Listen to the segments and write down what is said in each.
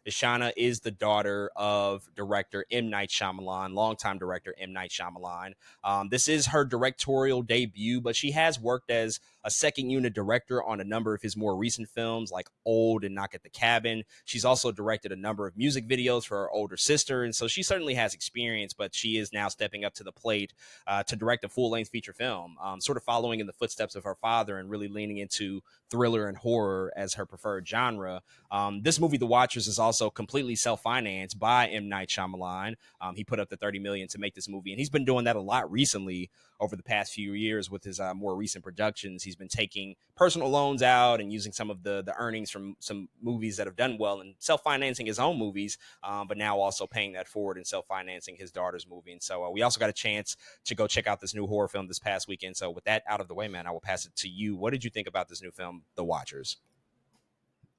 Ishana is the daughter of director M. Night Shyamalan, longtime director M. Night Shyamalan. This is her directorial debut, but she has worked as a second unit director on a number of his more recent films like Old and Knock at the Cabin. She's also directed a number of music videos for her older sister, and so she certainly has experience, but she is now stepping up to the plate to direct a full-length feature film, sort of following in the footsteps of her father and really leaning into thriller and horror as her preferred genre. This movie, The Watchers, is also completely self-financed by M. Night Shyamalan. He put up the $30 million to make this movie, and he's been doing that a lot recently over the past few years with his more recent productions. He's been taking personal loans out and using some of the earnings from some movies that have done well and self-financing his own movies, but now also paying that forward and self-financing his daughter's movie. And so we also got a chance to go check out this new horror film this past weekend. So with that out of the way, man, I will pass it to you. What did you think about this new film, The Watchers?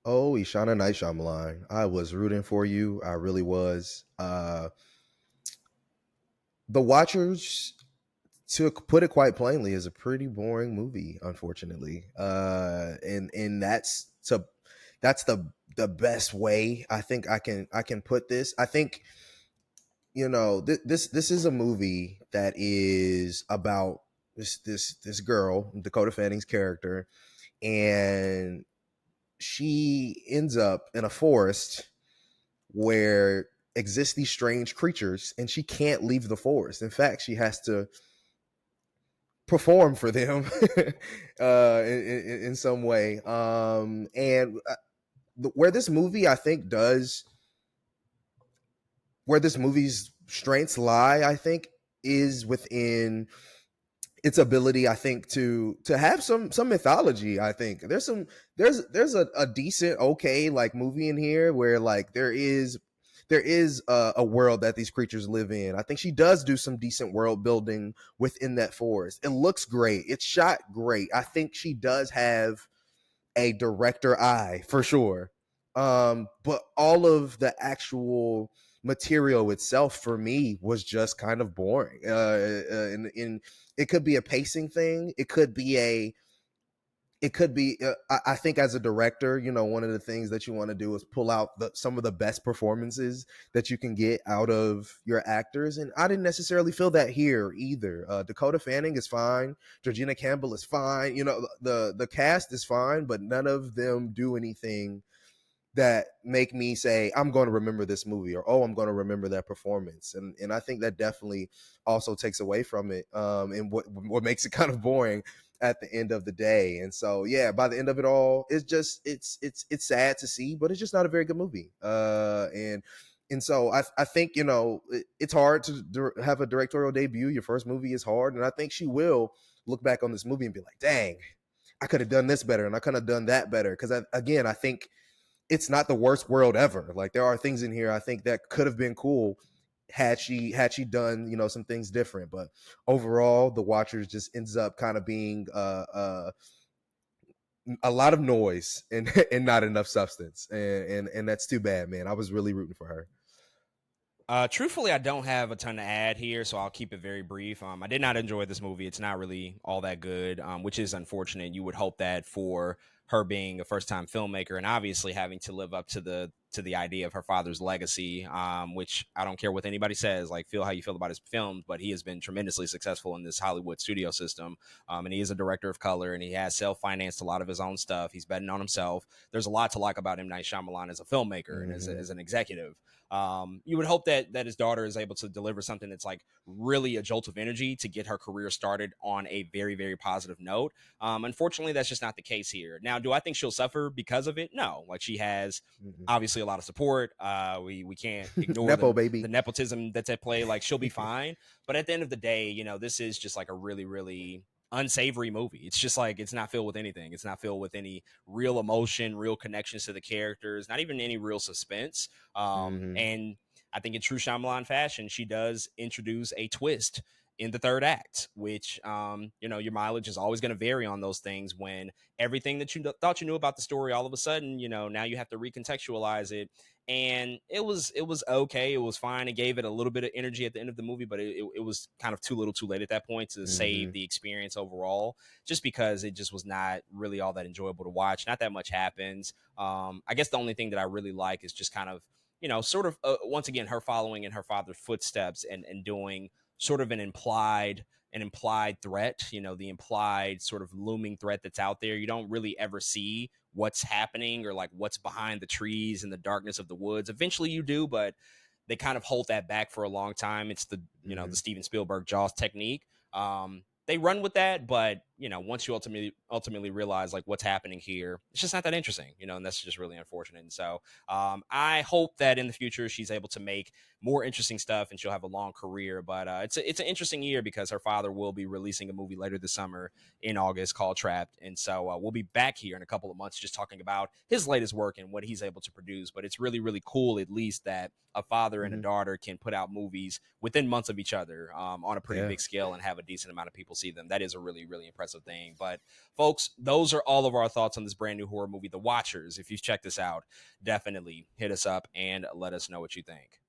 Oh, Ishana Knight Shyamalan. I was rooting for you. I really was. The Watchers, to put it quite plainly, is a pretty boring movie, unfortunately. And that's the best way I think I can put this. I think this is a movie that is about this girl, Dakota Fanning's character, and she ends up in a forest where exist these strange creatures, and she can't leave the forest. In fact, she has to perform for them in some way. And where this movie, I think, does where this movie's strengths lie, I think, is within its ability, I think, to have some mythology. I think there's a decent, okay, like, movie in here where, like, there is a world that these creatures live in. I think she does do some decent world building within that forest. It looks great. It's shot great. I think she does have a director eye for sure. But all of the actual material itself for me was just kind of boring. And it could be a pacing thing. I think, as a director, one of the things that you want to do is pull out some of the best performances that you can get out of your actors, and I didn't necessarily feel that here either. Dakota Fanning is fine, Georgina Campbell is fine, the cast is fine, but none of them do anything that make me say, I'm going to remember this movie, or, oh, I'm going to remember that performance. And I think that definitely also takes away from it, and what makes it kind of boring at the end of the day. And so, yeah, by the end of it all, it's sad to see, but it's just not a very good movie. And so I think, it's hard to have a directorial debut. Your first movie is hard. And I think she will look back on this movie and be like, dang, I could have done this better, and I could have done that better. Because, I think it's not the worst world ever. Like, there are things in here I think that could have been cool had she done, some things different. But overall, The Watchers just ends up kind of being a lot of noise and and not enough substance, and that's too bad, man. I was really rooting for her. Truthfully, I don't have a ton to add here, so I'll keep it very brief. I did not enjoy this movie. It's not really all that good, which is unfortunate. You would hope that for her being a first-time filmmaker and obviously having to live up to the idea of her father's legacy, which I don't care what anybody says. Like, feel how you feel about his films, but he has been tremendously successful in this Hollywood studio system, and he is a director of color, and he has self-financed a lot of his own stuff. He's betting on himself. There's a lot to like about M. Night Shyamalan as a filmmaker and as an executive. You would hope that his daughter is able to deliver something that's like really a jolt of energy to get her career started on a very, very positive note. Unfortunately, that's just not the case here. Now, do I think she'll suffer because of it? No. Like, she has Mm-hmm. obviously a lot of support. We can't ignore Nepo the baby. nepotism that's at play. Like, she'll be fine. But at the end of the day, this is just like a really, really unsavory movie. It's just like, it's not filled with anything. It's not filled with any real emotion, real connections to the characters, not even any real suspense. Mm-hmm. And I think in true Shyamalan fashion, she does introduce a twist in the third act, which, your mileage is always going to vary on those things when everything that you thought you knew about the story, all of a sudden, now you have to recontextualize it and it was okay. It was fine. It gave it a little bit of energy at the end of the movie, but it was kind of too little too late at that point to save Mm-hmm. the experience overall, just because it just was not really all that enjoyable to watch. Not that much happens. I guess the only thing that I really like is just kind of, sort of, once again, her following in her father's footsteps, and doing sort of an implied threat, the implied sort of looming threat that's out there. You don't really ever see what's happening, or like what's behind the trees in the darkness of the woods. Eventually you do, but they kind of hold that back for a long time. It's the Mm-hmm. Steven Spielberg Jaws technique. They run with that, but once you ultimately realize like what's happening here, it's just not that interesting, and that's just really unfortunate. And so I hope that in the future she's able to make more interesting stuff and she'll have a long career. But it's an interesting year because her father will be releasing a movie later this summer in August called Trapped, and so we'll be back here in a couple of months just talking about his latest work and what he's able to produce. But it's really really cool, at least, that a father and a Mm-hmm. daughter can put out movies within months of each other, on a pretty Yeah. big scale, and have a decent amount of people see them. That is a really really impressive thing. But folks, those are all of our thoughts on this brand new horror movie, The Watchers. If you've checked this out, definitely hit us up and let us know what you think.